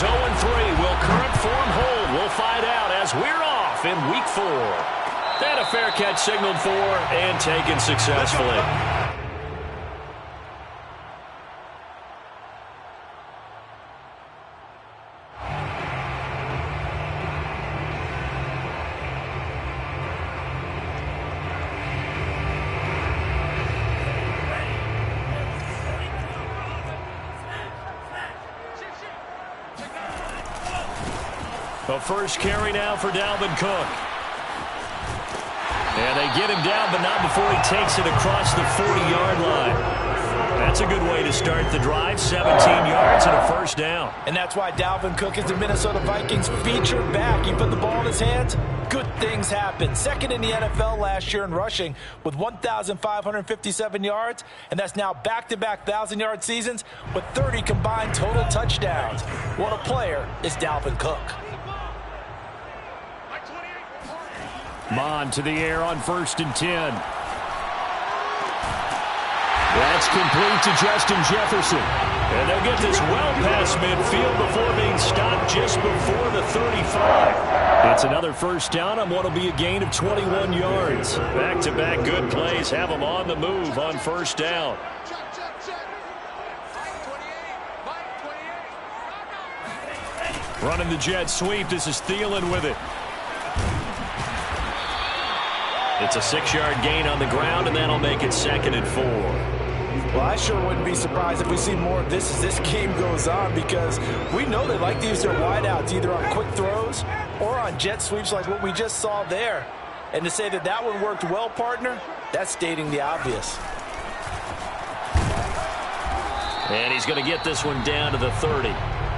0-3. Will current form hold? We'll find out as we're off in Week 4. And a fair catch signaled for and taken successfully. The first carry now for Dalvin Cook. And they get him down, but not before he takes it across the 40-yard line. That's a good way to start the drive. 17 yards and a first down. And that's why Dalvin Cook is the Minnesota Vikings featured back. You put the ball in his hands, good things happen. Second in the NFL last year in rushing with 1,557 yards. And that's now back-to-back 1,000-yard seasons with 30 combined total touchdowns. What a player is Dalvin Cook. Mond to the air on 1st and 10. That's complete to Justin Jefferson. And they'll get this well past midfield before being stopped just before the 35. It's another first down on what will be a gain of 21 yards. Back-to-back good plays have them on the move on first down. Running the jet sweep. This is Thielen with it. It's a 6-yard gain on the ground, and that'll make it 2nd and 4. Well, I sure wouldn't be surprised if we see more of this as this game goes on, because we know they like to use their wideouts either on quick throws or on jet sweeps like what we just saw there. And to say that that one worked well, partner, that's stating the obvious. And he's going to get this one down to the 30.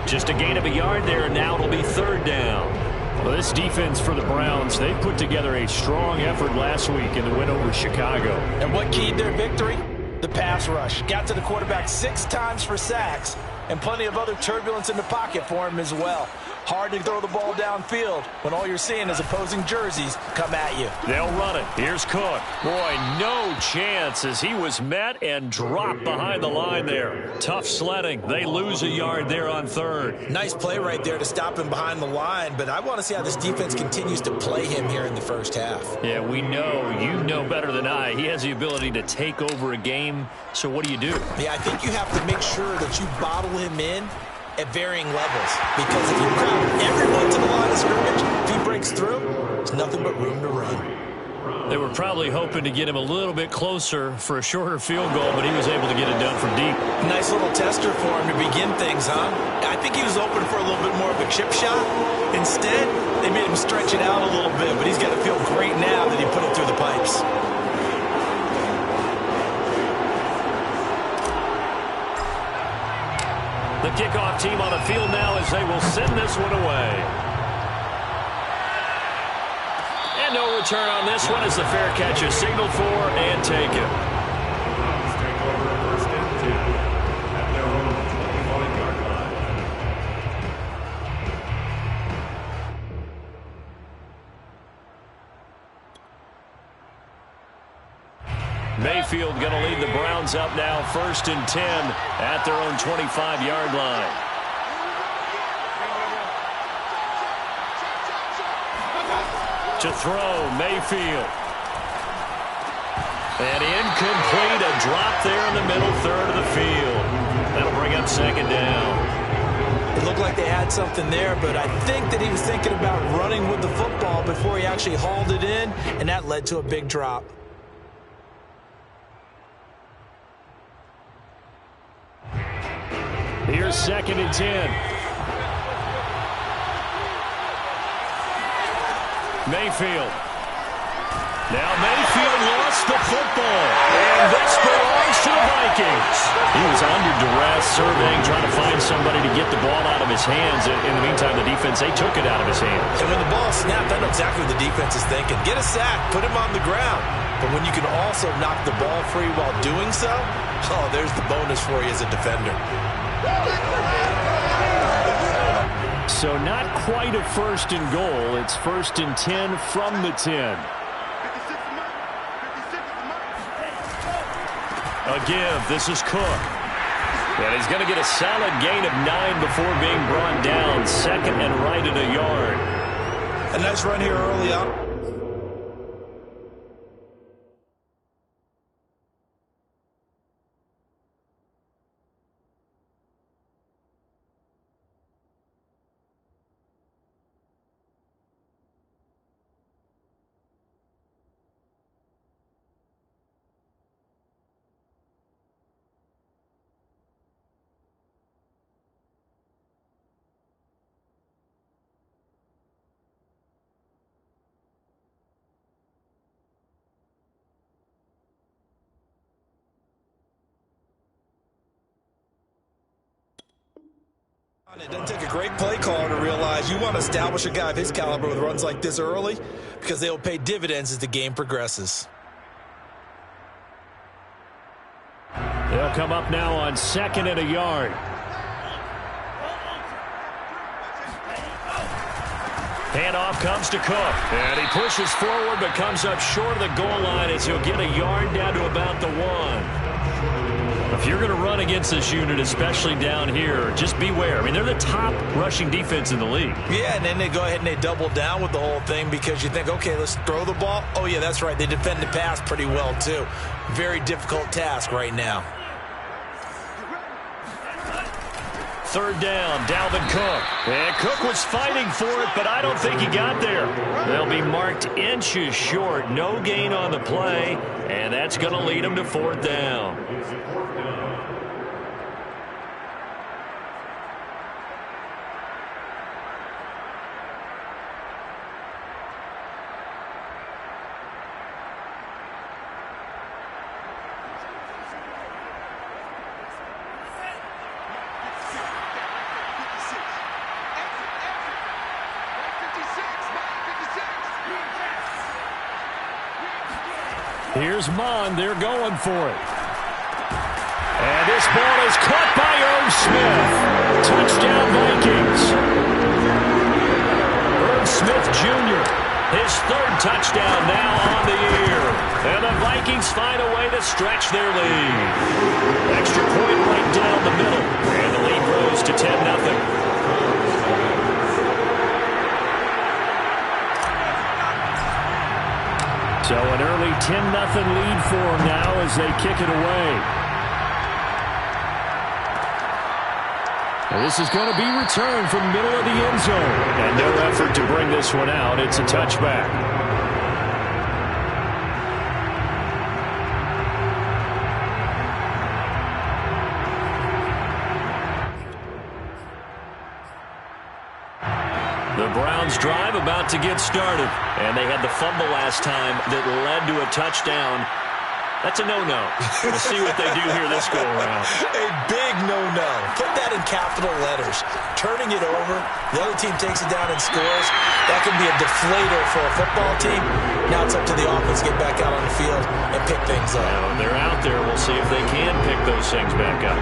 Just a gain of a yard there, and now it'll be 3rd down. Well, this defense for the Browns, they put together a strong effort last week in the win over Chicago. And what keyed their victory? The pass rush. Got to the quarterback 6 times for sacks, and plenty of other turbulence in the pocket for him as well. Hard to throw the ball downfield when all you're seeing is opposing jerseys come at you. They'll run it. Here's Cook. Boy, no chance as he was met and dropped behind the line there. Tough sledding. They lose a yard there on 3rd. Nice play right there to stop him behind the line, but I want to see how this defense continues to play him here in the first half. Yeah, we know. You know better than I. He has the ability to take over a game, so what do you do? Yeah, I think you have to make sure that you bottle him in at varying levels, because if you crowd everyone to the line of scrimmage, if he breaks through, there's nothing but room to run. They were probably hoping to get him a little bit closer for a shorter field goal, but he was able to get it done from deep. Nice little tester for him to begin things, huh? I think he was open for a little bit more of a chip shot. Instead, they made him stretch it out a little bit, but he's got to feel great now that he put it through the pipes. The kickoff team on the field now as they will send this one away. And no return on this one as the fair catch is signaled for and taken. Mayfield going to lead the Browns up now 1st and 10 at their own 25-yard line. To throw, Mayfield. And incomplete, a drop there in the middle third of the field. That'll bring up 2nd down. It looked like they had something there, but I think that he was thinking about running with the football before he actually hauled it in, and that led to a big drop. Here's 2nd and 10. Mayfield. Now Mayfield lost the football. And this belongs to the Vikings. He was under duress, surveying, trying to find somebody to get the ball out of his hands. In the meantime, the defense, they took it out of his hands. And when the ball snapped, I know exactly what the defense is thinking. Get a sack, put him on the ground. But when you can also knock the ball free while doing so, oh, there's the bonus for you as a defender. So not quite a 1st and goal. It's 1st and 10 from the 10. A give. This is Cook. And he's going to get a solid gain of 9 before being brought down. Second and right at a yard. A nice run here early on. It doesn't take a great play caller to realize you want to establish a guy of his caliber with runs like this early because they'll pay dividends as the game progresses. They'll come up now on second and a yard. Handoff comes to Cook. And he pushes forward but comes up short of the goal line as he'll get a yard down to about the 1. If you're going to run against this unit, especially down here, just beware. I mean, they're the top rushing defense in the league. Yeah, and then they go ahead and they double down with the whole thing because you think, okay, let's throw the ball. Oh, yeah, that's right. They defend the pass pretty well, too. Very difficult task right now. Third down, Dalvin Cook. And Cook was fighting for it, but I don't think he got there. They'll be marked inches short. No gain on the play, and that's going to lead them to fourth down. Here's Mond. They're going for it. And this ball is caught by Irv Smith. Touchdown, Vikings. Irv Smith Jr., his third touchdown now on the year. And the Vikings find a way to stretch their lead. Extra point right down the middle. And the lead grows to 10-0. So an early 10-0 lead for them now as they kick it away. And this is going to be returned from middle of the end zone. And no effort to bring this one out. It's a touchback. The Browns drive about to get started. And they had the fumble last time that led to a touchdown. That's a no-no. We'll see what they do here this go-around. A big no-no. Put that in capital letters. Turning it over, the other team takes it down and scores. That can be a deflator for a football team. Now it's up to the offense to get back out on the field and pick things up. Now, they're out there. We'll see if they can pick those things back up.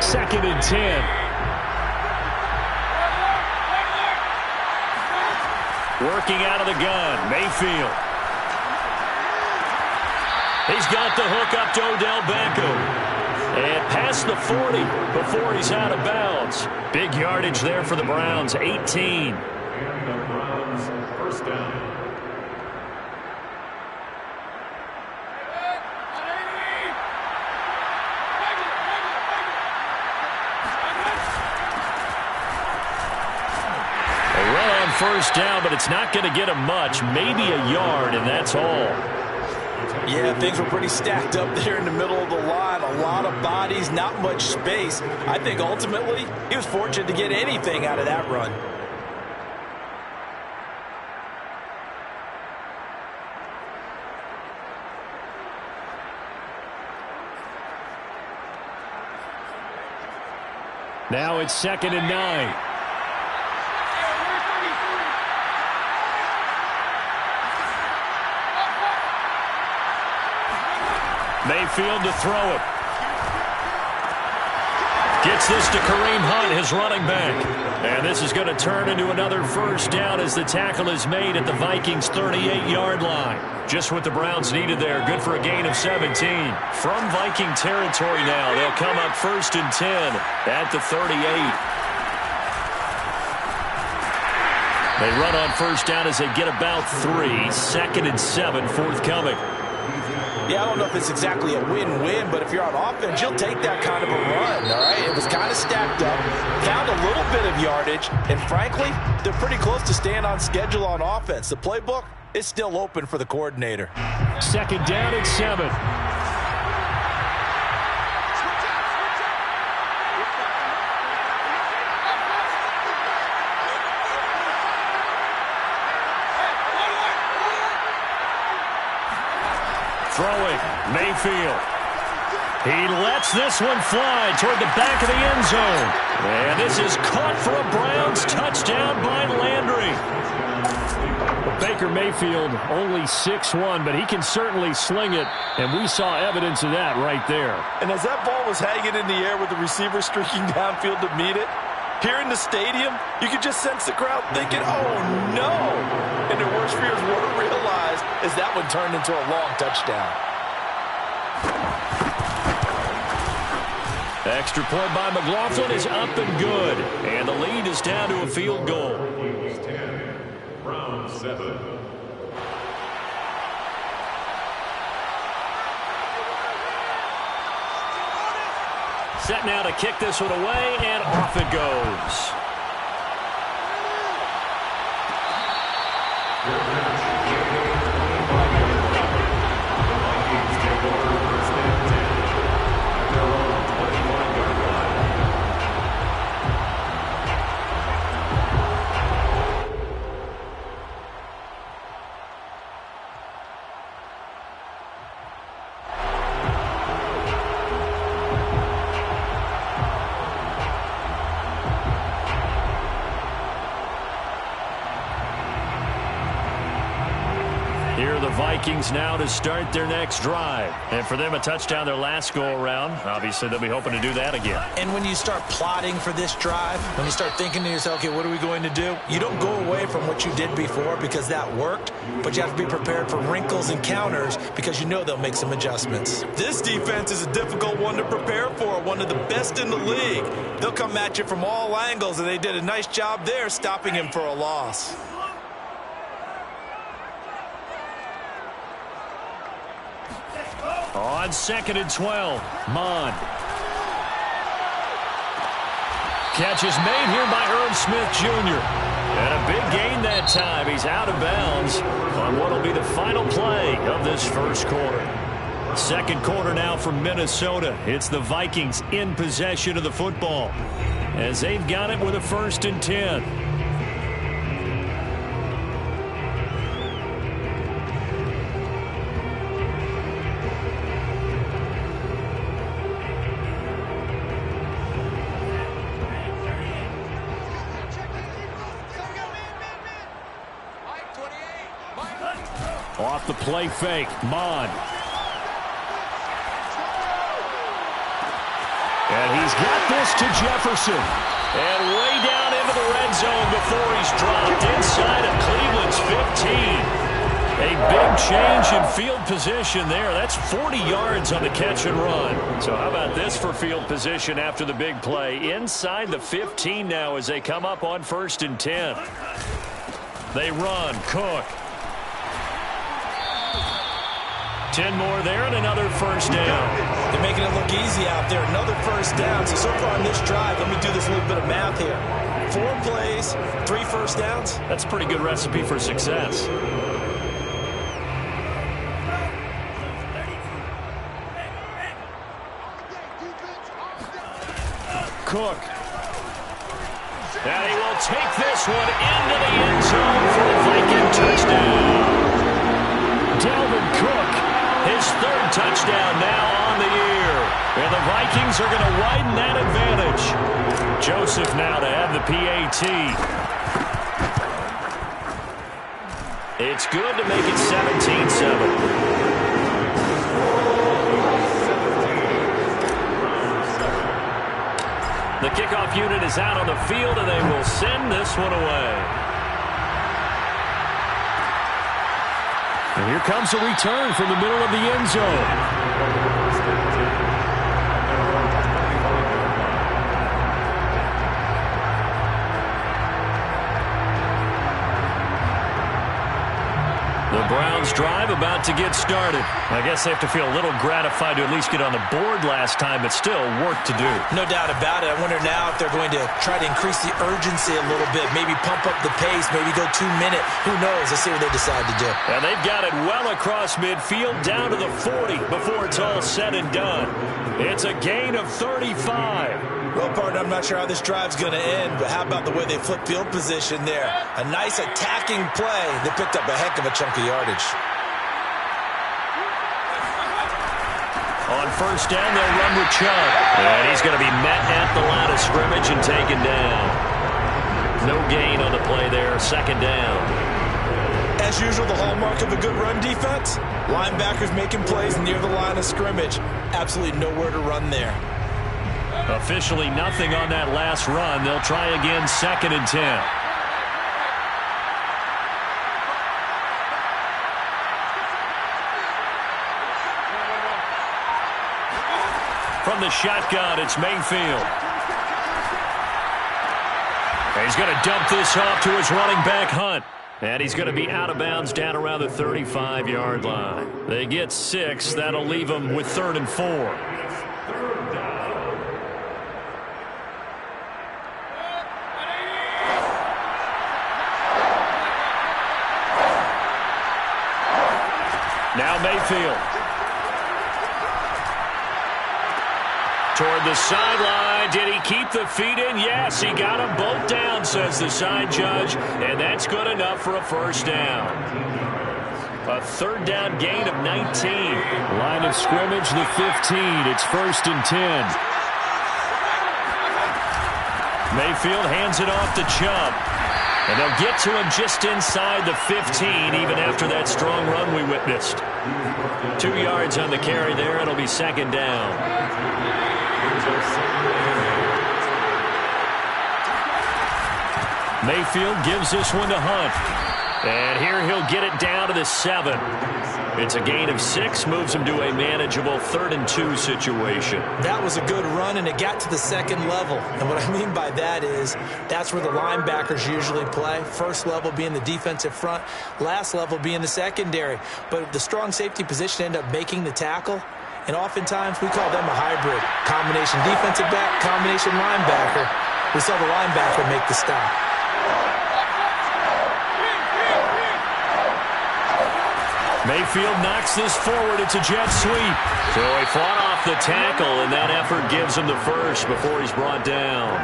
Second and 10. Working out of the gun, Mayfield. He's got the hook up to Odell Beckham. And past the 40 before he's out of bounds. Big yardage there for the Browns, 18. First down. First down, but it's not going to get him much. Maybe a yard, and that's all. Yeah, things were pretty stacked up there in the middle of the line. A lot of bodies, not much space. I think ultimately he was fortunate to get anything out of that run. Now it's 2nd and 9. Mayfield to throw it. Gets this to Kareem Hunt, his running back. And this is going to turn into another first down as the tackle is made at the Vikings' 38-yard line. Just what the Browns needed there. Good for a gain of 17. From Viking territory now, they'll come up 1st and 10 at the 38. They run on first down as they get about 3. 2nd and 7 forthcoming. Yeah, I don't know if it's exactly a win-win, but if you're on offense, you'll take that kind of a run, all right? It was kind of stacked up, found a little bit of yardage, and frankly, they're pretty close to staying on schedule on offense. The playbook is still open for the coordinator. 2nd down and 7. Throwing, Mayfield. He lets this one fly toward the back of the end zone. And this is caught for a Browns touchdown by Landry. Baker Mayfield only 6'1", but he can certainly sling it, and we saw evidence of that right there. And as that ball was hanging in the air with the receiver streaking downfield to meet it, here in the stadium, you could just sense the crowd thinking, oh, no. And their worst fears were realized as that one turned into a long touchdown. Extra point by McLaughlin is up and good. And the lead is down to a field goal. Eagles 10, Browns 7. Set now to kick this one away, and off it goes. Vikings now to start their next drive. And for them, a touchdown their last go-around. Obviously, they'll be hoping to do that again. And when you start plotting for this drive, when you start thinking to yourself, okay, what are we going to do? You don't go away from what you did before because that worked, but you have to be prepared for wrinkles and counters because you know they'll make some adjustments. This defense is a difficult one to prepare for, one of the best in the league. They'll come at you from all angles, and they did a nice job there stopping him for a loss. On 2nd and 12, Mond. Catch is made here by Irv Smith Jr. And a big gain that time. He's out of bounds on what will be the final play of this first quarter. Second quarter now for Minnesota. It's the Vikings in possession of the football as they've got it with a 1st and 10. Off the play fake, Mond. And he's got this to Jefferson. And way down into the red zone before he's dropped inside of Cleveland's 15. A big change in field position there. That's 40 yards on the catch and run. So how about this for field position after the big play? Inside the 15 now as they come up on 1st and 10. They run, Cook. 10 more there and another first down. They're making it look easy out there. Another first down. So far on this drive, let me do this little bit of math here. 4 plays, 3 first downs. That's a pretty good recipe for success. Cook. And he will take this one into the end zone for a Viking touchdown. Dalvin Cook. His 3rd touchdown now on the year. And the Vikings are going to widen that advantage. Joseph now to have the PAT. It's good to make it 17-7. The kickoff unit is out on the field, and they will send this one away. And here comes a return from the middle of the end zone. The Browns drive about to get started. I guess they have to feel a little gratified to at least get on the board last time, but still work to do. No doubt about it. I wonder now if they're going to try to increase the urgency a little bit, maybe pump up the pace, maybe go 2-minute. Who knows? Let's see what they decide to do. And they've got it well across midfield down to the 40 before it's all said and done. It's a gain of 35. Well, partner, I'm not sure how this drive's going to end, but how about the way they flip field position there? A nice attacking play. They picked up a heck of a chunk of yardage. On first down, they'll run with Chubb. And he's going to be met at the line of scrimmage and taken down. No gain on the play there, second down. As usual, the hallmark of a good run defense, linebackers making plays near the line of scrimmage. Absolutely nowhere to run there. Officially nothing on that last run. They'll try again, 2nd and 10. From the shotgun, it's Mayfield. And he's going to dump this off to his running back, Hunt. And he's going to be out of bounds down around the 35-yard line. They get 6. That'll leave them with 3rd and 4. Now Mayfield. Toward the sideline. Did he keep the feet in? Yes, he got them both down, says the side judge. And that's good enough for a first down. A 3rd down gain of 19. Line of scrimmage, the 15. It's 1st and 10. Mayfield hands it off to Chubb. And they'll get to him just inside the 15, even after that strong run we witnessed. 2 yards on the carry there. It'll be 2nd down. Mayfield gives this one to Hunt. And here he'll get it down to the 7. It's a gain of 6, moves him to a manageable 3rd and 2 situation. That was a good run, and it got to the 2nd level. And what I mean by that is that's where the linebackers usually play. First level being the defensive front, last level being the secondary. But the strong safety position ended up making the tackle. And oftentimes we call them a hybrid. Combination defensive back, combination linebacker. We saw the linebacker make the stop. Mayfield knocks this forward. It's a jet sweep. So he fought off the tackle, and that effort gives him the first before he's brought down.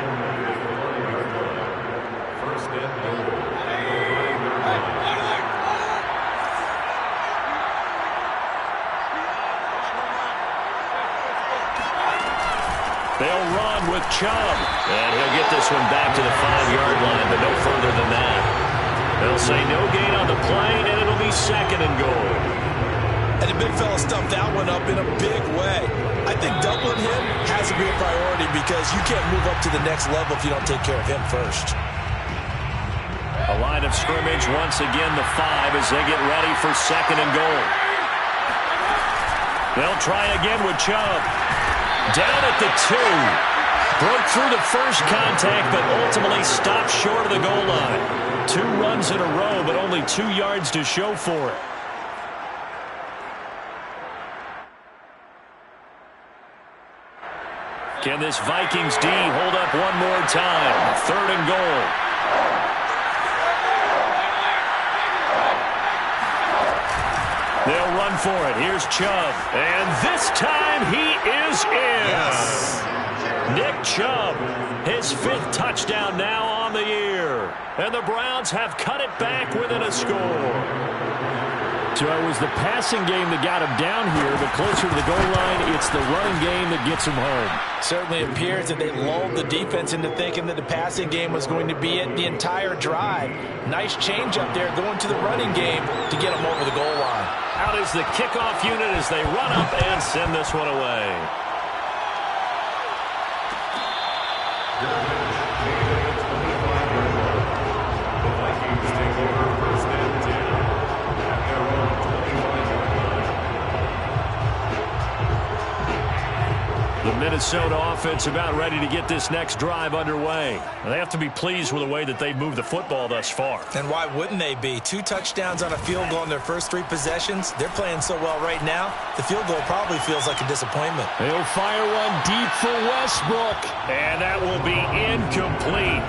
They'll run with Chubb. And he'll get this one back to the 5-yard line, but no further than that. They'll say no gain on the play, and it'll be 2nd and goal. And the big fella stuffed that one up in a big way. I think doubling him has to be a priority because you can't move up to the next level if you don't take care of him first. A line of scrimmage once again, the 5, as they get ready for 2nd and goal. They'll try again with Chubb. Down at the 2. Broke through the first contact, but ultimately stopped short of the goal line. 2 runs in a row, but only 2 yards to show for it. Can this Vikings D hold up one more time? 3rd and goal. They'll run for it. Here's Chubb. And this time he is in. Yes. Nick Chubb, his 5th touchdown now on the year. And the Browns have cut it back within a score. So it was the passing game that got him down here, but closer to the goal line, it's the running game that gets him home. Certainly appears that they lulled the defense into thinking that the passing game was going to be it the entire drive. Nice change up there going to the running game to get them over the goal line. Out is the kickoff unit as they run up and send this one away. The Vikings take over first and 10 at their own 25-yard line. The Minnesota offense about ready to get this next drive underway. They have to be pleased with the way that they've moved the football thus far. And why wouldn't they be? 2 touchdowns on a field goal in their first 3 possessions. They're playing so well right now, the field goal probably feels like a disappointment. He'll fire one deep for Westbrook. And that will be incomplete.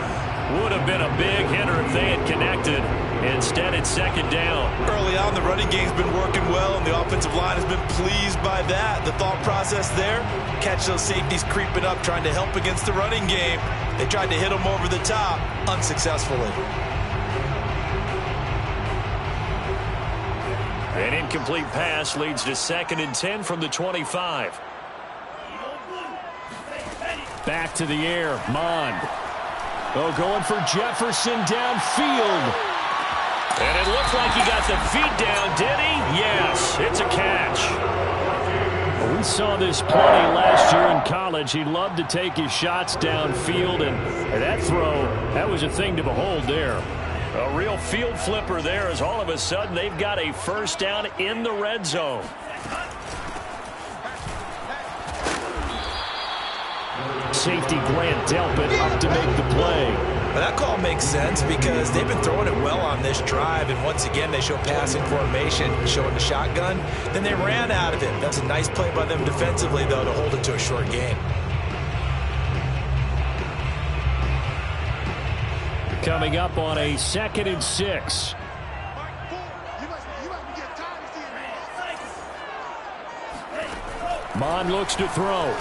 Would have been a big hitter if they had connected. Instead, it's second down. Early on, the running game's been working well, and the offensive line has been pleased by that. The thought process there, catch those safeties creeping up, trying to help against the running game. They tried to hit them over the top, unsuccessfully. An incomplete pass leads to second and 10 from the 25. Back to the air, Mond. Oh, going for Jefferson downfield. And it looked like he got the feet down, did he? Yes, it's a catch. Well, we saw this plenty last year in college. He loved to take his shots downfield, and that throw, that was a thing to behold there. A real field flipper there as all of a sudden they've got a first down in the red zone. Safety Grant Delpit up to make the play. Well, that call makes sense because they've been throwing it well on this drive, and once again they show passing formation, showing the shotgun. Then they ran out of it. That's a nice play by them defensively, though, to hold it to a short gain. Coming up on a 2nd and 6. Mond looks to throw.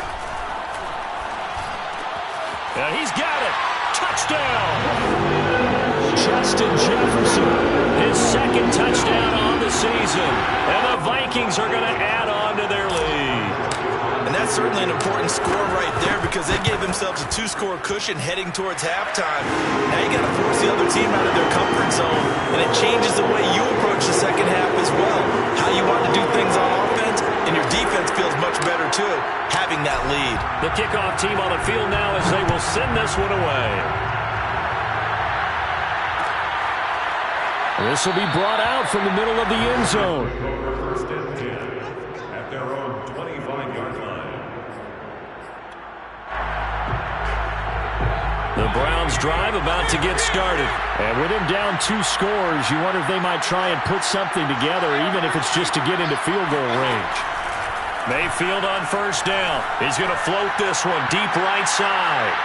And he's got it. Touchdown. Justin Jefferson, his 2nd touchdown on the season. And the Vikings are going to add on to their lead. And that's certainly an important score right there because they gave themselves a 2-score cushion heading towards halftime. Now you got to force the other team out of their comfort zone, and it changes the way you approach the second half as well. How you want to do things on offense, and your defense feels much better too, having that lead. The kickoff team on the field now as they will send this one away. This will be brought out from the middle of the end zone. First and 10 at their own 25-yard line. The Browns drive about to get started. And with him down 2 scores, you wonder if they might try and put something together, even if it's just to get into field goal range. Mayfield on first down. He's going to float this one deep right side.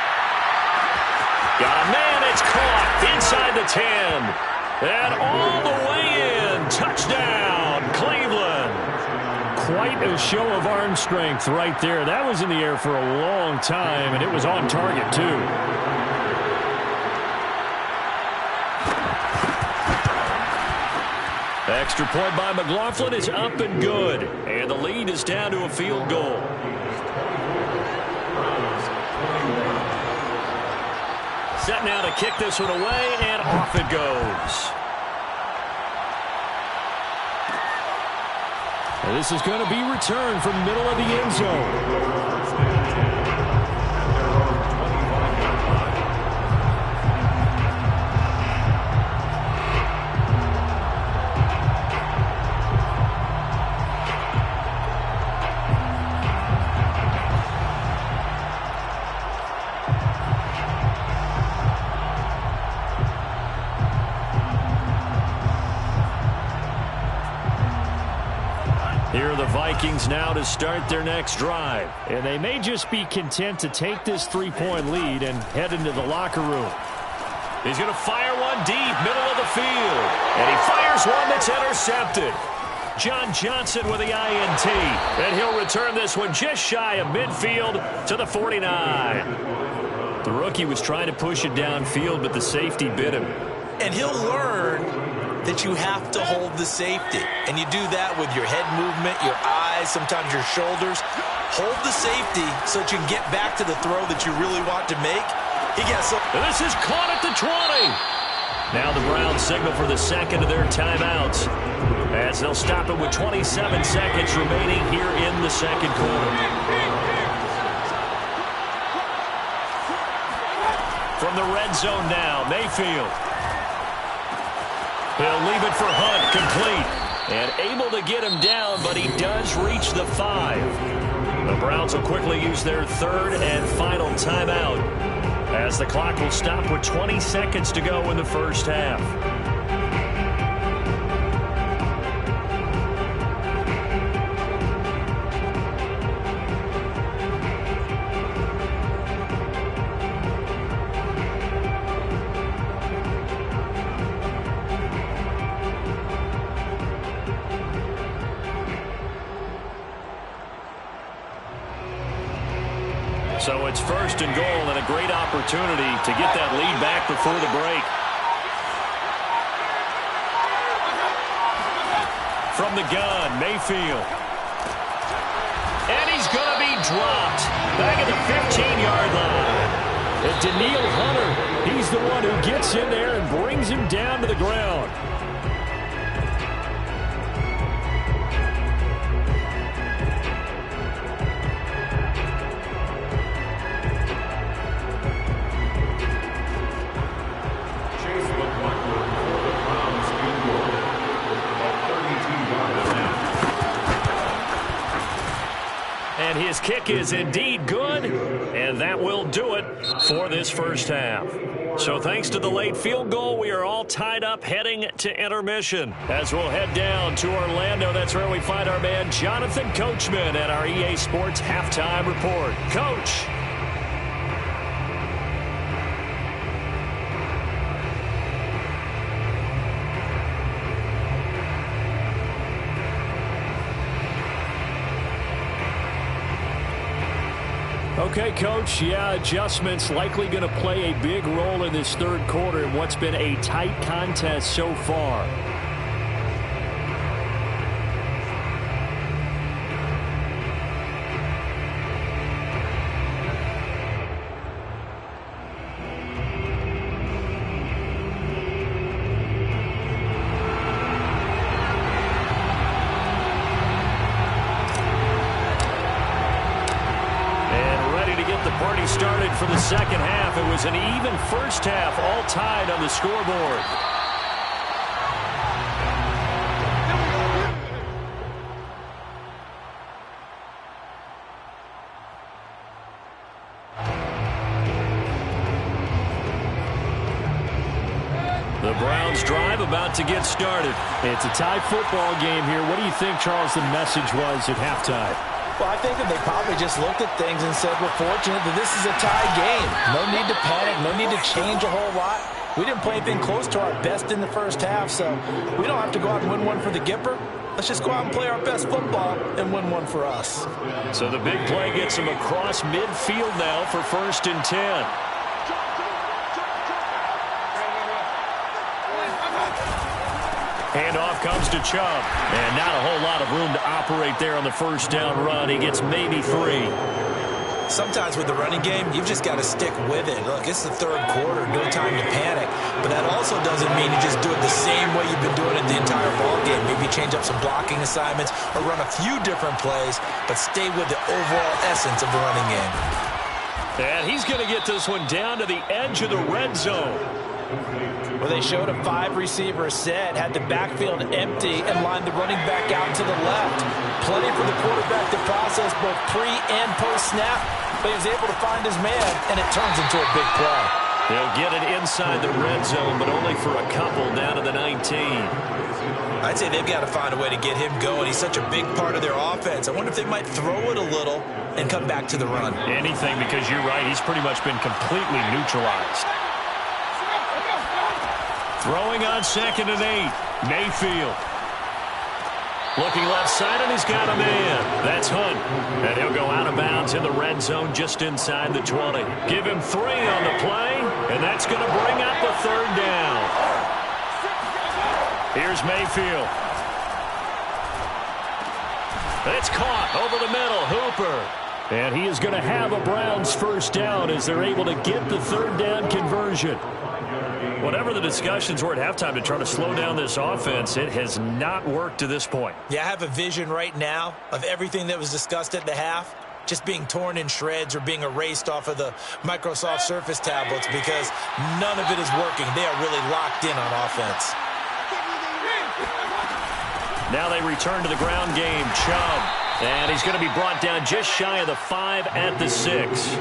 Got a man. It's caught inside the 10. And all the way in. Touchdown, Cleveland. Quite a show of arm strength right there. That was in the air for a long time, and it was on target, too. Extra point by McLaughlin is up and good. And the lead is down to a field goal. Set now to kick this one away, and off it goes. And this is going to be returned from the middle of the end zone. Here are the Vikings now to start their next drive. And they may just be content to take this 3-point lead and head into the locker room. He's going to fire one deep, middle of the field. And he fires one that's intercepted. John Johnson with the INT. And he'll return this one just shy of midfield to the 49. The rookie was trying to push it downfield, but the safety bit him. And he'll learn that you have to hold the safety. And you do that with your head movement, your eyes, sometimes your shoulders. Hold the safety so that you can get back to the throw that you really want to make. He gets so. This is caught at the 20. Now the Browns signal for the second of their timeouts, as they'll stop it with 27 seconds remaining here in the second quarter. From the red zone now, Mayfield. He'll leave it for Hunt, complete. And able to get him down, but he does reach the 5. The Browns will quickly use their third and final timeout, as the clock will stop with 20 seconds to go in the first half. So it's first and goal, and a great opportunity to get that lead back before the break. From the gun, Mayfield. And he's going to be dropped back at the 15-yard line. And Danielle Hunter, he's the one who gets in there and brings him down to the ground. And his kick is indeed good, and that will do it for this first half. So thanks to the late field goal, we are all tied up heading to intermission. As we'll head down to Orlando, that's where we find our man Jonathan Coachman at our EA Sports Halftime Report. Coach. Okay, Coach, adjustments likely going to play a big role in this third quarter in what's been a tight contest so far. Started for the second half. It was an even first half, all tied on the scoreboard. The Browns drive about to get started. It's a tie football game here. What do you think, Charles, the message was at halftime? Well, I think that they probably just looked at things and said, we're fortunate that this is a tie game. No need to panic. No need to change a whole lot. We didn't play anything close to our best in the first half, so we don't have to go out and win one for the Gipper. Let's just go out and play our best football and win one for us. So the big play gets him across midfield now for 1st and 10. Handoff comes to Chubb, and not a whole lot of room to operate there on the first down run. He gets maybe 3. Sometimes with the running game, you've just got to stick with it. Look, it's the third quarter, no time to panic. But that also doesn't mean you just do it the same way you've been doing it the entire ball game. Maybe change up some blocking assignments or run a few different plays, but stay with the overall essence of the running game. And he's going to get this one down to the edge of the red zone. Well, they showed a 5-receiver set, had the backfield empty, and lined the running back out to the left. Plenty for the quarterback to process both pre- and post-snap, but he was able to find his man, and it turns into a big play. They'll get it inside the red zone, but only for a couple down to the 19. I'd say they've got to find a way to get him going. He's such a big part of their offense. I wonder if they might throw it a little and come back to the run. Anything, because you're right, he's pretty much been completely neutralized. Throwing on 2nd and 8. Mayfield. Looking left side, and he's got a man. That's Hunt. And he'll go out of bounds in the red zone just inside the 20. Give him 3 on the play, and that's going to bring up a 3rd down. Here's Mayfield. It's caught over the middle. Hooper. And he is going to have a Browns first down as they're able to get the 3rd down conversion. Whatever the discussions were at halftime to try to slow down this offense, it has not worked to this point. Yeah, I have a vision right now of everything that was discussed at the half. just being torn in shreds or being erased off of the Microsoft Surface tablets because none of it is working. They are really locked in on offense. Now they return to the ground game. Chubb. And he's going to be brought down just shy of the 5 at the 6.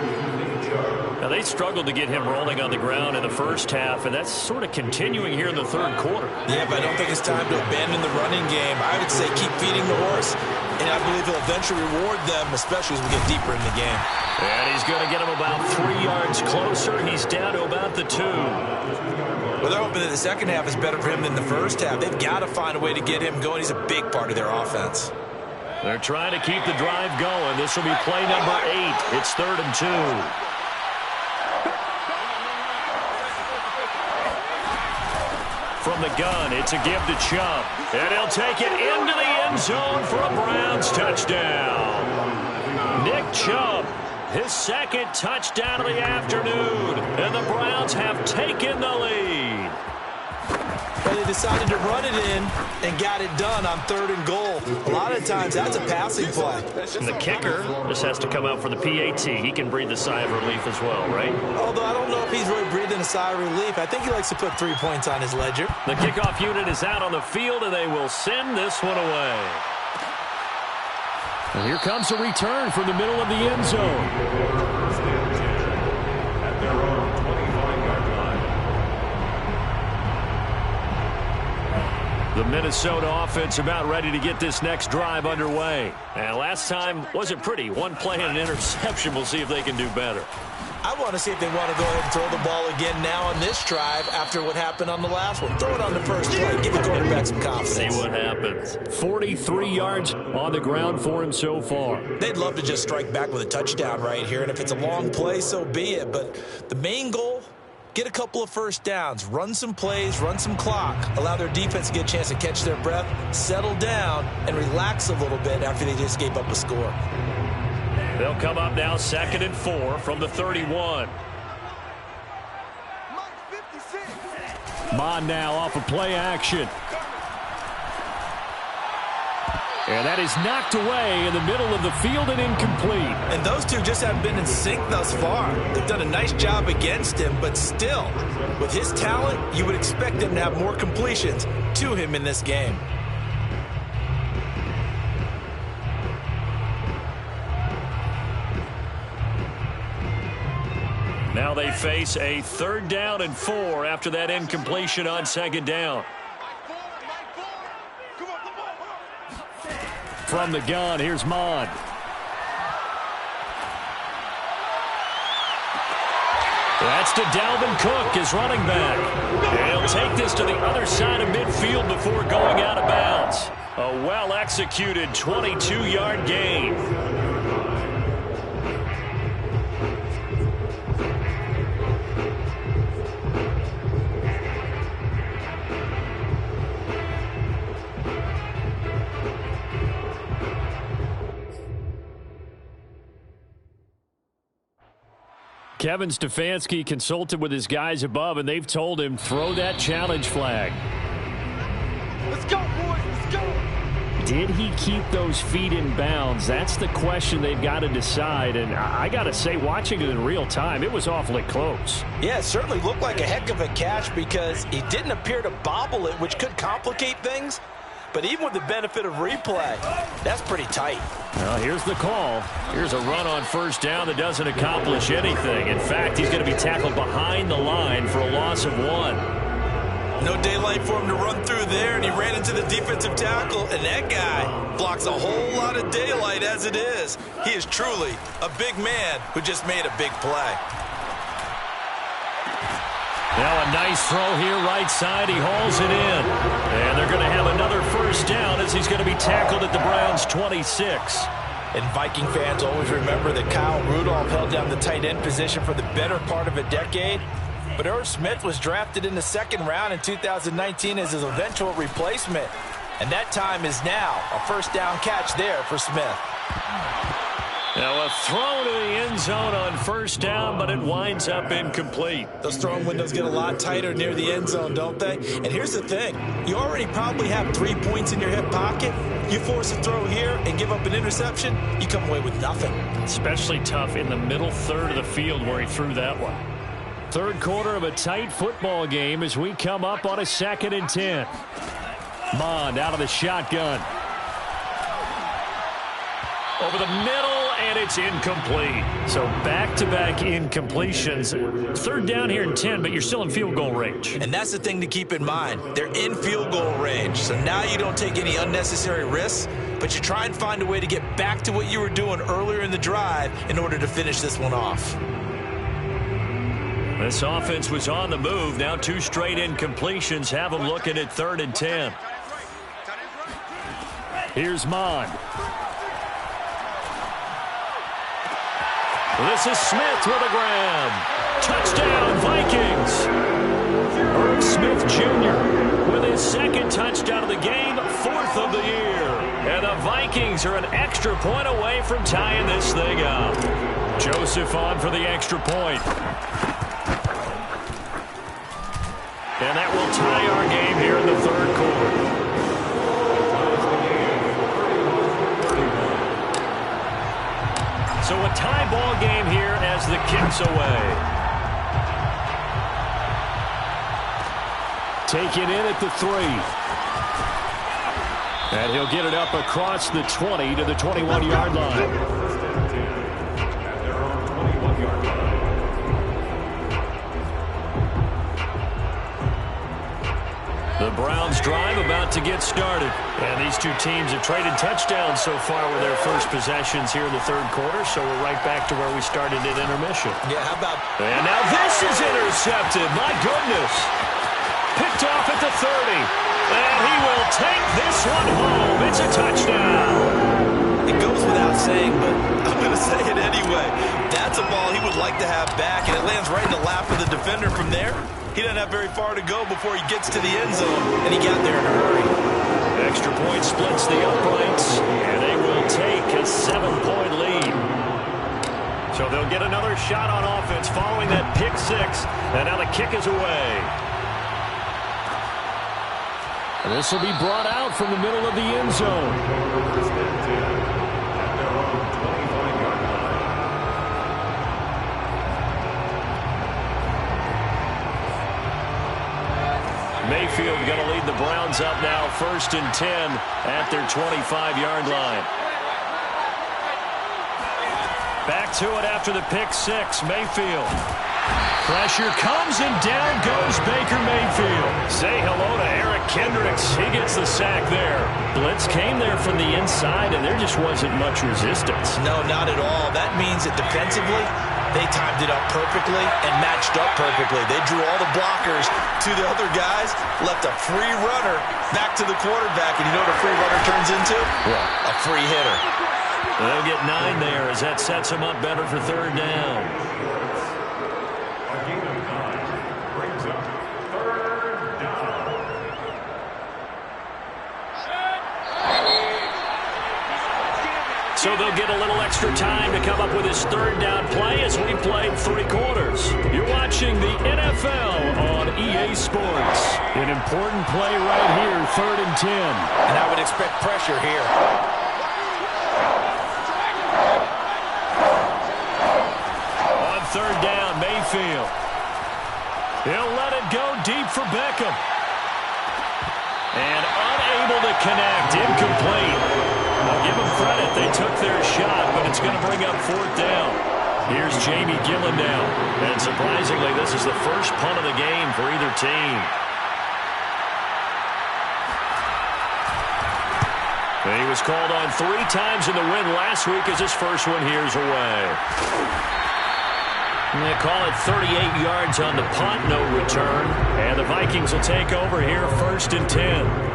Now, they struggled to get him rolling on the ground in the first half, and that's sort of continuing here in the third quarter. Yeah, but I don't think it's time to abandon the running game. I would say keep feeding the horse, and I believe he'll eventually reward them, especially as we get deeper in the game. And he's going to get him about 3 yards closer. He's down to about the 2. Well, they're hoping that the second half is better for him than the first half. They've got to find a way to get him going. He's a big part of their offense. They're trying to keep the drive going. This will be play number 8. It's 3rd and 2. From the gun, it's a give to Chubb. And he'll take it into the end zone for a Browns touchdown. Nick Chubb, his second touchdown of the afternoon. And the Browns have taken the lead. Well, they decided to run it in and got it done on 3rd and goal. A lot of times, that's a passing play. And the kicker just has to come out for the PAT. He can breathe a sigh of relief as well, right? Although I don't know if he's really breathing a sigh of relief. I think he likes to put 3 points on his ledger. The kickoff unit is out on the field, and they will send this one away. And here comes a return from the middle of the end zone. At their own 25-yard line. The Minnesota offense about ready to get this next drive underway. And last time wasn't pretty. 1 play and an interception. We'll see if they can do better. I want to see if they want to go ahead and throw the ball again now on this drive after what happened on the last one. Throw it on the first play. Give the quarterback some confidence. See what happens. 43 yards on the ground for him so far. They'd love to just strike back with a touchdown right here, and if it's a long play, so be it. But the main goal, get a couple of first downs, run some plays, run some clock, allow their defense to get a chance to catch their breath, settle down, and relax a little bit after they just gave up a score. They'll come up now 2nd and 4 from the 31. Mond now off of play action. And that is knocked away in the middle of the field and incomplete. And those two just haven't been in sync thus far. They've done a nice job against him, but still, with his talent, you would expect them to have more completions to him in this game. Now they face a 3rd down and 4 after that incompletion on 2nd down. From the gun, here's Mond. That's to Dalvin Cook, his running back. And he'll take this to the other side of midfield before going out of bounds. A well-executed 22-yard gain. Kevin Stefanski consulted with his guys above, and they've told him, throw that challenge flag. Let's go, boys. Let's go. Did he keep those feet in bounds? That's the question they've got to decide. And I got to say, watching it in real time, it was awfully close. Yeah, it certainly looked like a heck of a catch because he didn't appear to bobble it, which could complicate things. But even with the benefit of replay, that's pretty tight. Well, here's the call. Here's a run on 1st down that doesn't accomplish anything. In fact, he's going to be tackled behind the line for a loss of 1. No daylight for him to run through there, and he ran into the defensive tackle, and that guy blocks a whole lot of daylight as it is. He is truly a big man who just made a big play. Now a nice throw here right side. He hauls it in. And they're going to have another 1st down as he's going to be tackled at the Browns' 26. And Viking fans always remember that Kyle Rudolph held down the tight end position for the better part of a decade. But Irv Smith was drafted in the 2nd round in 2019 as his eventual replacement. And that time is now. A 1st down catch there for Smith. Now a throw to the end zone on first down, but it winds up incomplete. Those throwing windows get a lot tighter near the end zone, don't they? And here's the thing. You already probably have 3 points in your hip pocket. You force a throw here and give up an interception, you come away with nothing. Especially tough in the middle third of the field where he threw that one. Third quarter of a tight football game as we come up on a 2nd and 10. Mond out of the shotgun. Over the middle, and it's incomplete. So back-to-back incompletions. Third down here and 10, but you're still in field goal range. And that's the thing to keep in mind. They're in field goal range. So now you don't take any unnecessary risks, but you try and find a way to get back to what you were doing earlier in the drive in order to finish this one off. This offense was on the move. Now 2 straight incompletions have them looking at 3rd and 10. Here's Mond. This is Smith with a grab. Touchdown, Vikings. Irv Smith Jr. with his 2nd touchdown of the game, 4th of the year. And the Vikings are an extra point away from tying this thing up. Joseph on for the extra point. And that will tie our game here in the 3rd quarter. So a tie ball game here as the kick's away. Taken in at the 3. And he'll get it up across the 20 to the 21-yard line. The Browns drive about to get started. And these two teams have traded touchdowns so far with their first possessions here in the 3rd quarter. So we're right back to where we started at intermission. Yeah, how about... And now this is intercepted. My goodness. Picked off at the 30. And he will take this one home. It's a touchdown. It goes without saying, but I'm going to say it anyway. That's a ball he would like to have back, and it lands right in the lap of the defender from there. He doesn't have very far to go before he gets to the end zone, and he got there in a hurry. Extra point splits the uprights, and they will take a 7-point lead. So they'll get another shot on offense following that pick 6, and now the kick is away. And this will be brought out from the middle of the end zone. Mayfield going to lead the Browns up now, 1st and 10 at their 25-yard line. Back to it after the pick 6, Mayfield. Pressure comes and down goes Baker Mayfield. Say hello to Eric Kendricks. He gets the sack there. Blitz came there from the inside, and there just wasn't much resistance. No, not at all. That means that defensively, they timed it up perfectly and matched up perfectly. They drew all the blockers to the other guys, left a free runner back to the quarterback, and you know what a free runner turns into? What? A free hitter. They'll get 9 there as that sets them up better for 3rd down. A gain of 9 brings up 3rd down. So they'll get a little extra time to come up with his 3rd down play as we played 3 quarters. You're watching the NFL on EA Sports. An important play right here, 3rd and 10. And I would expect pressure here. On 3rd down, Mayfield. He'll let it go deep for Beckham. And unable to connect, incomplete. I'll give them credit. They took their shot, but it's going to bring up 4th down. Here's Jamie Gillendown. And surprisingly, this is the first punt of the game for either team. And he was called on 3 times in the win last week as his first one here's away. And they call it 38 yards on the punt, no return. And the Vikings will take over here, 1st and 10.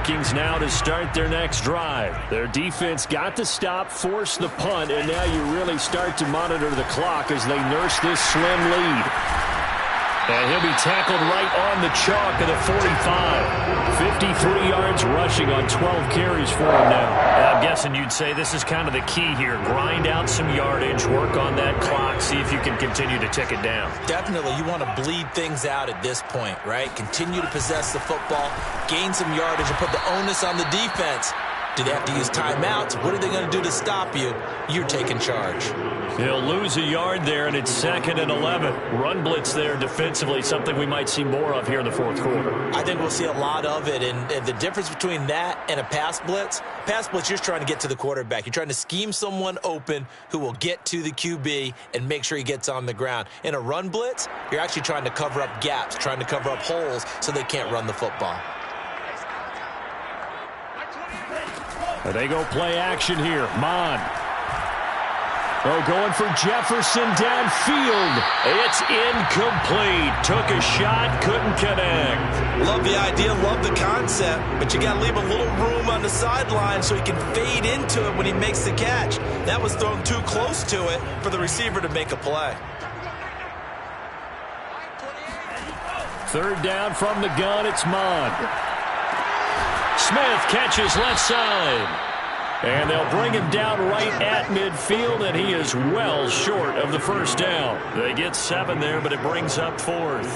Vikings now to start their next drive. Their defense got the stop, forced the punt, and now you really start to monitor the clock as they nurse this slim lead. And he'll be tackled right on the chalk at the 45. 53 yards rushing on 12 carries for him now. And I'm guessing you'd say this is kind of the key here. Grind out some yardage, work on that clock, see if you can continue to tick it down. Definitely, you want to bleed things out at this point, right? Continue to possess the football, gain some yardage, and put the onus on the defense. Do they have to use timeouts? What are they going to do to stop you? You're taking charge. He'll lose a yard there, and it's 2nd and 11. Run blitz there defensively, something we might see more of here in the fourth quarter. I think we'll see a lot of it, and the difference between that and a pass blitz, you're just trying to get to the quarterback. You're trying to scheme someone open who will get to the QB and make sure he gets on the ground. In a run blitz, you're actually trying to cover up gaps, trying to cover up holes so they can't run the football. And they go play action here. Mon. Oh, going for Jefferson downfield. It's incomplete. Took a shot, couldn't connect. Love the idea, love the concept, but you got to leave a little room on the sideline so he can fade into it when he makes the catch. That was thrown too close to it for the receiver to make a play. 3rd down from the gun, it's Mon. Smith catches left side. And they'll bring him down right at midfield, and he is well short of the first down. They get 7 there, but it brings up 4th.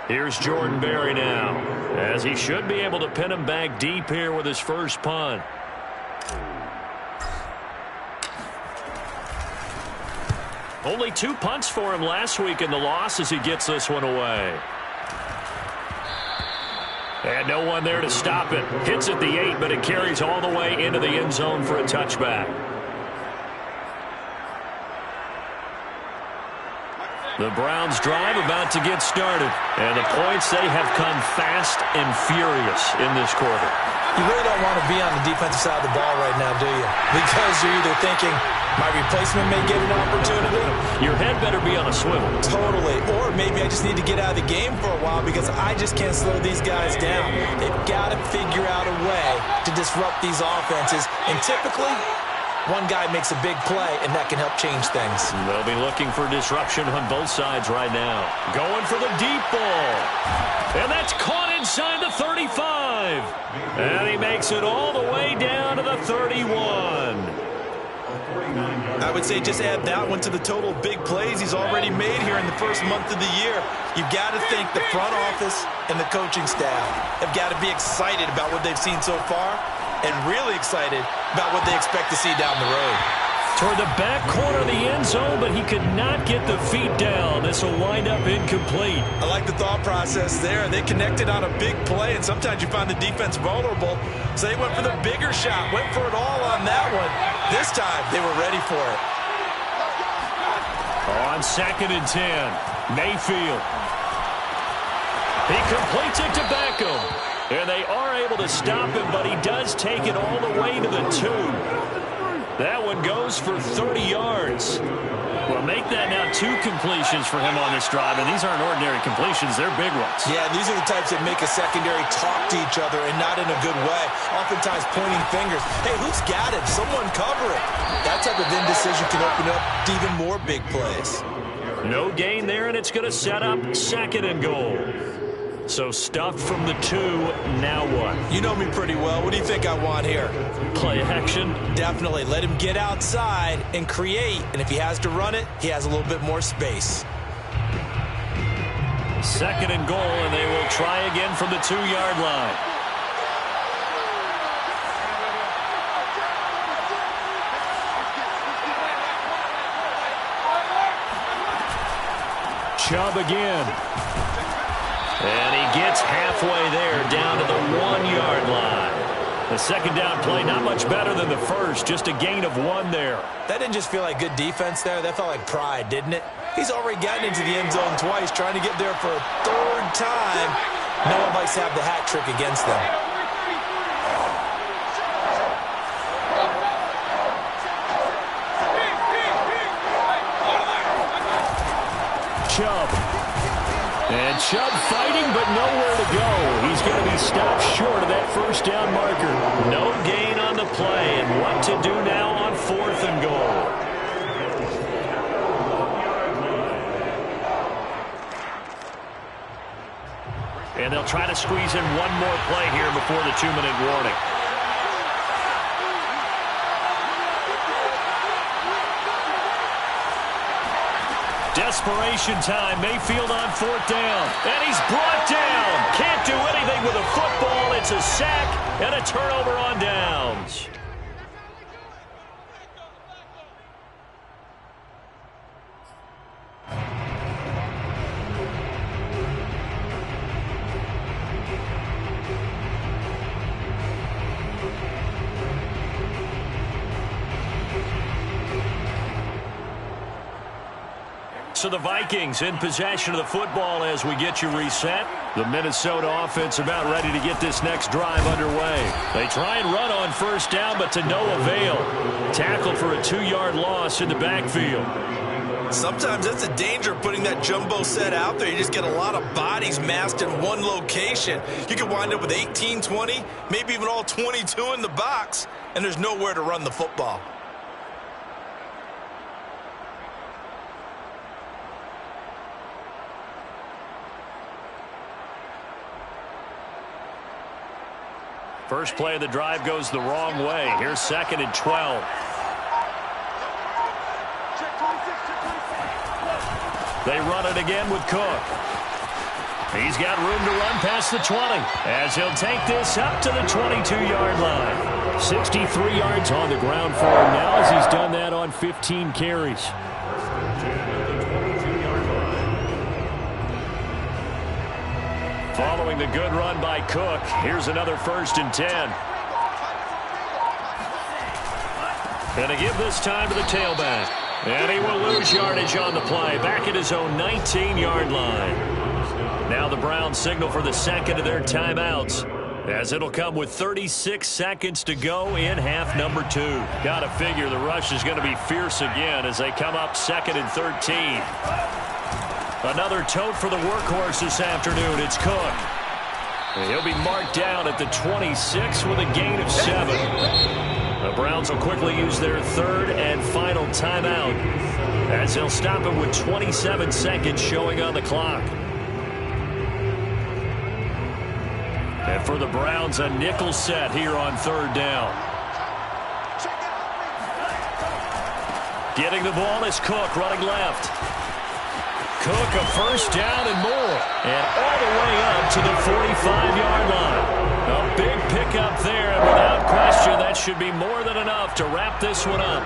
Here's Jordan Berry now, as he should be able to pin him back deep here with his first punt. Only 2 punts for him last week in the loss as he gets this one away. And no one there to stop it. Hits at the 8, but it carries all the way into the end zone for a touchback. The Browns drive about to get started. And the points, they have come fast and furious in this quarter. You really don't want to be on the defensive side of the ball right now, do you? Because you're either thinking, my replacement may get an opportunity. Your head better be on a swivel. Totally. Or maybe I just need to get out of the game for a while because I just can't slow these guys down. They've got to figure out a way to disrupt these offenses. And typically, one guy makes a big play, and that can help change things. They'll be looking for disruption on both sides right now. Going for the deep ball. And that's caught inside the 35. And he makes it all the way down to the 31. I would say just add that one to the total big plays he's already made here in the first month of the year. You've got to think the front office and the coaching staff have got to be excited about what they've seen so far and really excited about what they expect to see down the road. Toward the back corner of the end zone, but he could not get the feet down. This will wind up incomplete. I like the thought process there. They connected on a big play, and sometimes you find the defense vulnerable. So they went for the bigger shot, went for it all on that one. This time, they were ready for it. On 2nd and 10, Mayfield. He completes it to Beckham. And they are able to stop him, but he does take it all the way to the 2. That one goes for 30 yards. Well, make that now 2 completions for him on this drive, and these aren't ordinary completions. They're big ones. Yeah, these are the types that make a secondary talk to each other and not in a good way, oftentimes pointing fingers. Hey, who's got it? Someone cover it. That type of indecision can open up to even more big plays. No gain there, and it's going to set up 2nd and goal. So stuffed from the 2, now what? You know me pretty well. What do you think I want here? Play action? Definitely. Let him get outside and create. And if he has to run it, he has a little bit more space. 2nd and goal, and they will try again from the 2-yard line. Chubb again. And he gets halfway there, down to the 1-yard line. The 2nd down play, not much better than the first, just a gain of 1 there. That didn't just feel like good defense there. That felt like pride, didn't it? He's already gotten into the end zone twice, trying to get there for a 3rd time. No one likes to have the hat trick against them. Chubb. And Chubb fighting, but nowhere to go. He's going to be stopped short of that first down marker. No gain on the play, and what to do now on 4th and goal. And they'll try to squeeze in one more play here before the 2-minute warning. Desperation time. Mayfield on 4th down. And he's brought down. Can't do anything with a football. It's a sack and a turnover on downs. So the Vikings in possession of the football as we get you reset. The Minnesota offense about ready to get this next drive underway. They try and run on 1st down, but to no avail. Tackled for a 2-yard loss in the backfield. Sometimes that's the danger of putting that jumbo set out there. You just get a lot of bodies massed in one location. You could wind up with 18, 20, maybe even all 22 in the box, and there's nowhere to run the football. First play of the drive goes the wrong way. Here's 2nd and 12. They run it again with Cook. He's got room to run past the 20 as he'll take this up to the 22-yard line. 63 yards on the ground for him now as he's done that on 15 carries. Following the good run by Cook, here's another 1st and 10. Going to give this time to the tailback. And he will lose yardage on the play, back at his own 19-yard line. Now the Browns signal for the 2nd of their timeouts, as it'll come with 36 seconds to go in half number 2. Got to figure the rush is going to be fierce again as they come up 2nd and 13. Another tote for the workhorse this afternoon. It's Cook. He'll be marked down at the 26 with a gain of 7. The Browns will quickly use their 3rd and final timeout as they'll stop him with 27 seconds showing on the clock. And for the Browns, a nickel set here on 3rd down. Getting the ball is Cook running left. Cook a 1st down and more. And all the way up to the 45-yard line. A big pickup there, and without question, that should be more than enough to wrap this one up.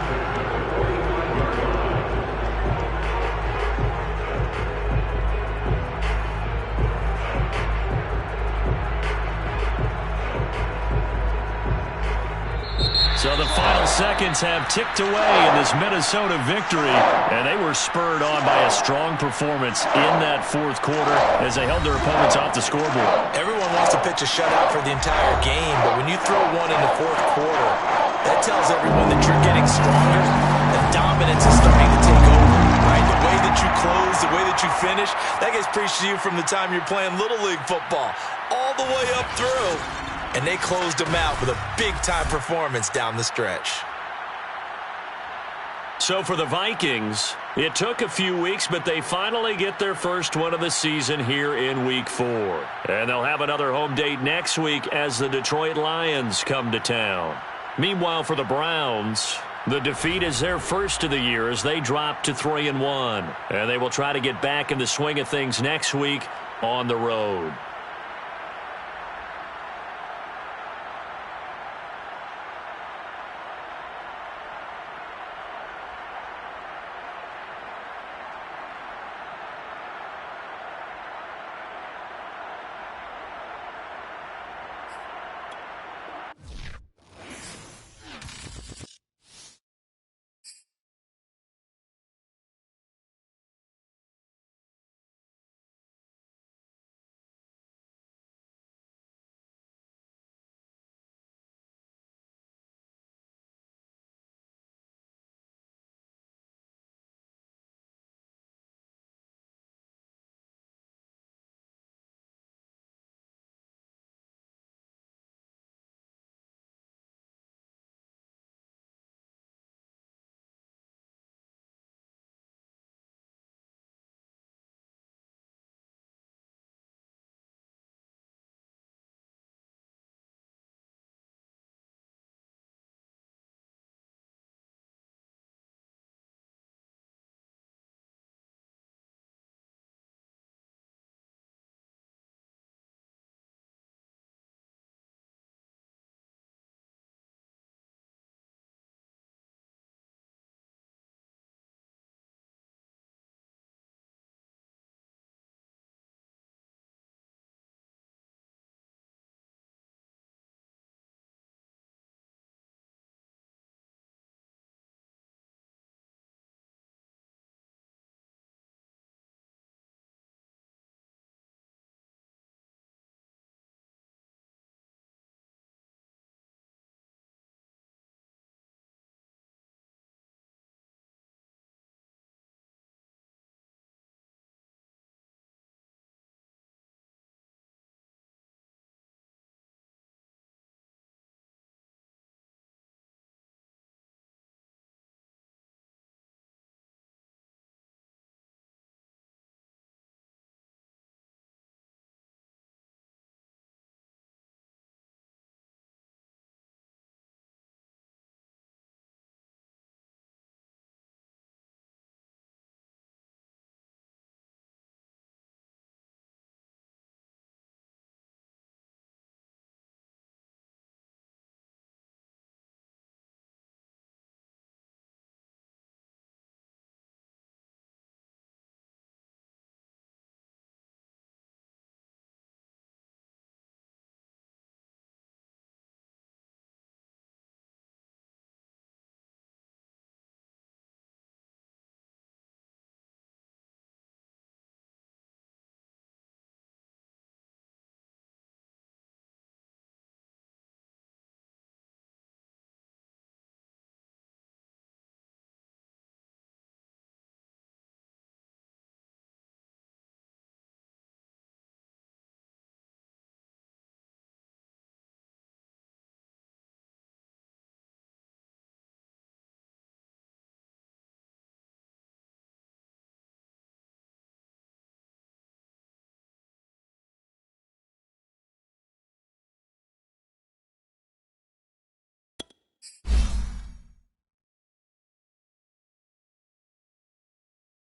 So the final seconds have ticked away in this Minnesota victory, and they were spurred on by a strong performance in that 4th quarter as they held their opponents off the scoreboard. Everyone wants to pitch a shutout for the entire game, but when you throw one in the 4th quarter, that tells everyone that you're getting stronger, and dominance is starting to take over, right? The way that you close, the way that you finish, that gets preached to you from the time you're playing Little League football, all the way up through. And they closed them out with a big-time performance down the stretch. So for the Vikings, it took a few weeks, but they finally get their first one of the season here in Week 4. And they'll have another home date next week as the Detroit Lions come to town. Meanwhile, for the Browns, the defeat is their first of the year as they drop to 3-1. And they will try to get back in the swing of things next week on the road.